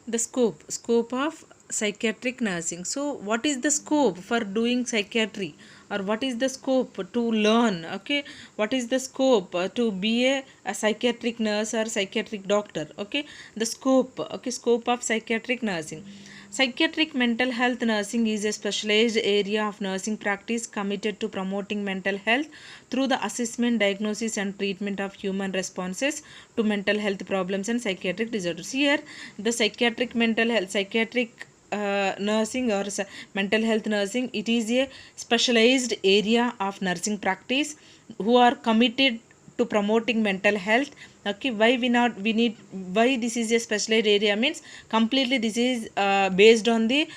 The scope of psychiatric nursing. So what is the scope for doing psychiatry, or what is the scope to learn? Okay, what is the scope to be a psychiatric nurse or psychiatric doctor? Okay, the scope. Okay, scope of psychiatric nursing. Psychiatric mental health nursing is a specialized area of nursing practice committed to promoting mental health through the assessment, diagnosis, and treatment of human responses to mental health problems and psychiatric disorders. Here, the psychiatric nursing or mental health nursing, it is a specialized area of nursing practice who are committed to promoting mental health. Okay, we need, why this is a specialized area means completely this is based on the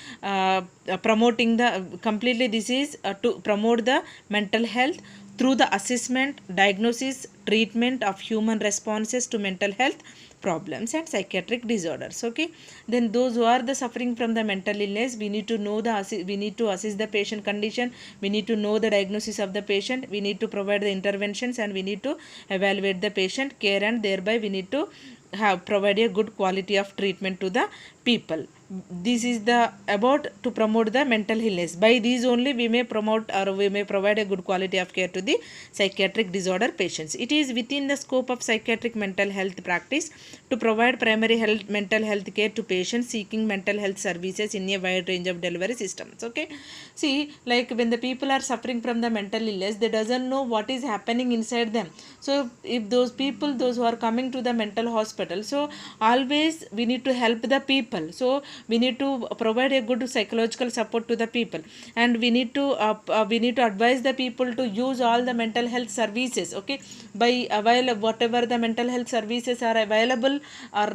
promoting the completely this is to promote the mental health through the assessment, diagnosis, treatment of human responses to mental health problems and psychiatric disorders. Okay, then those who are the suffering from the mental illness, we need to know we need to assess the patient condition, we need to know the diagnosis of the patient, we need to provide the interventions, and we need to evaluate the patient care, and thereby we need to have provide a good quality of treatment to the people. This is the about to promote the mental illness. By these only we may promote or we may provide a good quality of care to the psychiatric disorder patients. It is within the scope of psychiatric mental health practice to provide primary mental health care to patients seeking mental health services in a wide range of delivery systems. Okay, see, like when the people are suffering from the mental illness, they doesn't know what is happening inside them. So if those people, those who are coming to the mental hospital, so always we need to help the people. So we need to provide a good psychological support to the people, and we need to advise the people to use all the mental health services. Okay, by available whatever the mental health services are available or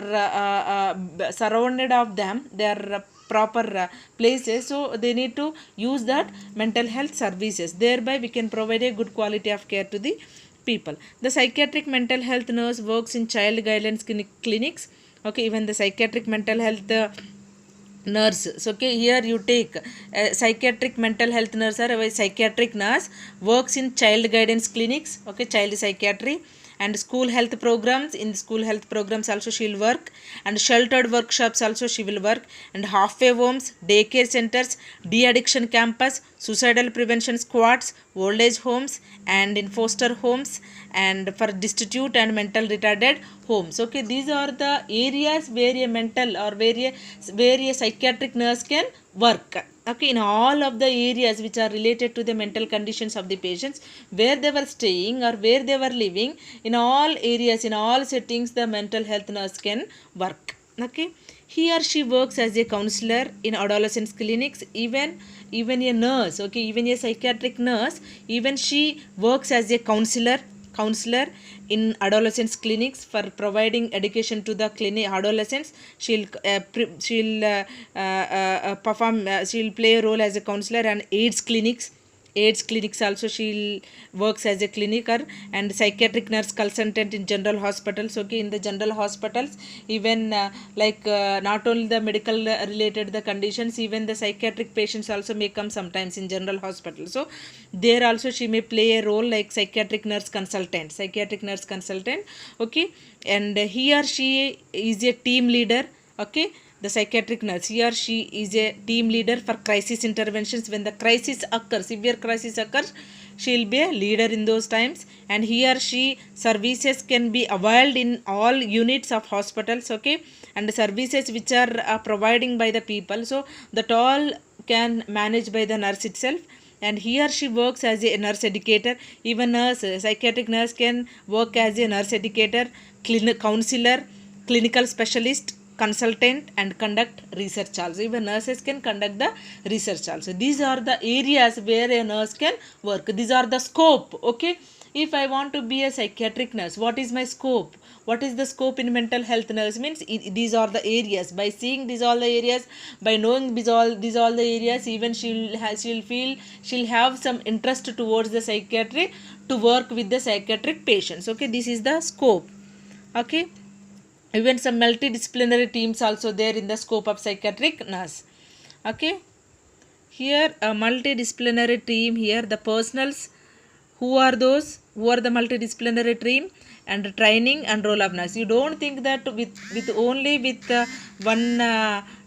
surrounded of them, they are proper places, so they need to use that mental health services. Thereby we can provide a good quality of care to the people. The psychiatric mental health nurse works in child guidance clinics. Okay, even the psychiatric mental health nurse. So okay, here you take a psychiatric mental health nurse or a psychiatric nurse works in child guidance clinics. Okay, child psychiatry and school health programs. In school health programs also she will work, and sheltered workshops also she will work, and halfway homes, daycare centers, de-addiction campus, suicidal prevention squads, old age homes, and in foster homes, and for destitute and mental retarded homes. Okay, these are the areas where a mental or where a psychiatric nurse can work. Okay, in all of the areas which are related to the mental conditions of the patients, where they were staying or where they were living, in all areas, in all settings, the mental health nurse can work. Okay, he or she works as a counselor in adolescents clinics. Even a nurse, okay, even a psychiatric nurse, even she works as a counselor in adolescents clinics for providing education to the clinic adolescents. She'll play a role as a counselor, and AIDS clinics also she works as a clinicer, and psychiatric nurse consultant in general hospitals. Okay, in the general hospitals, even not only the medical related the conditions, even the psychiatric patients also may come sometimes in general hospitals. So there also she may play a role like psychiatric nurse consultant. Okay, and he or she is a team leader. Okay, the psychiatric nurse, he or she is a team leader for crisis interventions. When the crisis occurs, severe crisis occurs, she will be a leader in those times, and he or she services can be availed in all units of hospitals. Okay, and the services which are providing by the people, so that all can manage by the nurse itself. And he or she works as a nurse educator. Even psychiatric nurse can work as a nurse educator, counselor, clinical specialist, consultant, and conduct research also. Even nurses can conduct the research also. These are the areas where a nurse can work. These are the scope. Okay, if I want to be a psychiatric nurse, what is my scope? What is the scope in mental health nurse means? These are the areas. By seeing these all the areas, by knowing these all the areas, even she'll have some interest towards the psychiatry to work with the psychiatric patients. Okay, this is the scope. Okay, even some multidisciplinary teams also there in the scope of psychiatric nurse. Okay, here a multidisciplinary team. Here the personals, who are those? Who are the multidisciplinary team? and training and role of nurse. You don't think that with only with one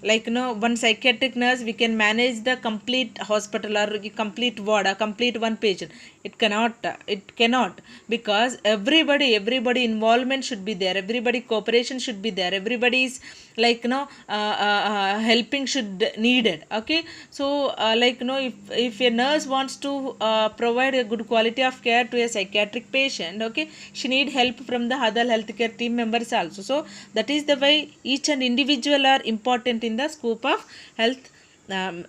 one psychiatric nurse we can manage the complete hospital or complete ward or complete one patient. It cannot, because everybody involvement should be there, everybody cooperation should be there, everybody's helping should needed. Okay, so if a nurse wants to provide a good quality of care to a psychiatric patient, okay, she need help from the other healthcare team members also. So that is the way each and individual are important in the scope of health,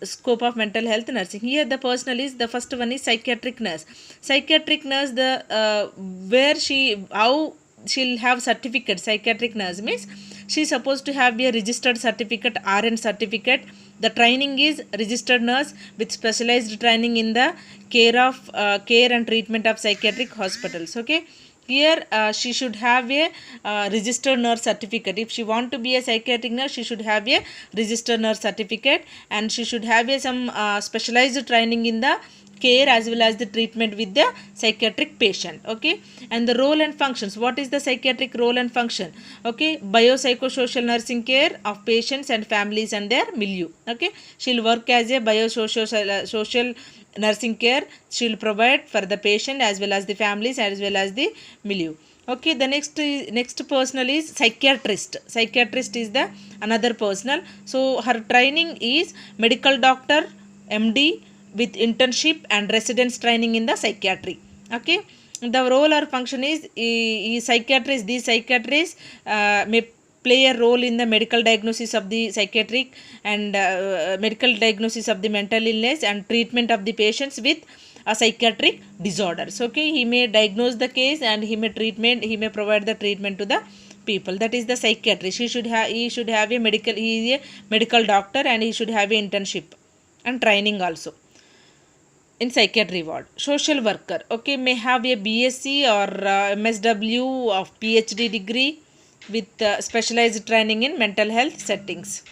scope of mental health nursing. Here the personal is, the first one is psychiatric nurse. Psychiatric nurse, the where she, how she'll have certificate. Psychiatric nurse means she's supposed to have a registered certificate, RN certificate. The training is registered nurse with specialized training in the care and treatment of psychiatric hospitals. Okay, here she should have a registered nurse certificate. If she want to be a psychiatric nurse, she should have a registered nurse certificate, and she should have some specialized training in the care as well as the treatment with the psychiatric patient. Okay, and the role and functions. What is the psychiatric role and function? Okay, biopsychosocial nursing care of patients and families and their milieu. Okay, she'll work as a social nursing care. She'll provide for the patient as well as the families as well as the milieu. Okay, the next personal is psychiatrist. Psychiatrist is the another personal. So her training is medical doctor, MD, with internship and residence training in the psychiatry. Okay, the role or function is psychiatrist. These psychiatrists may play a role in the medical diagnosis of the psychiatric and medical diagnosis of the mental illness and treatment of the patients with a psychiatric disorders. Okay, he may diagnose the case and he may provide the treatment to the people. That is the psychiatrist. He should have a he is a medical doctor, and he should have a internship and training also in psychiatry ward. Social worker, okay, may have a BSc or MSW of PhD degree with specialized training in mental health settings.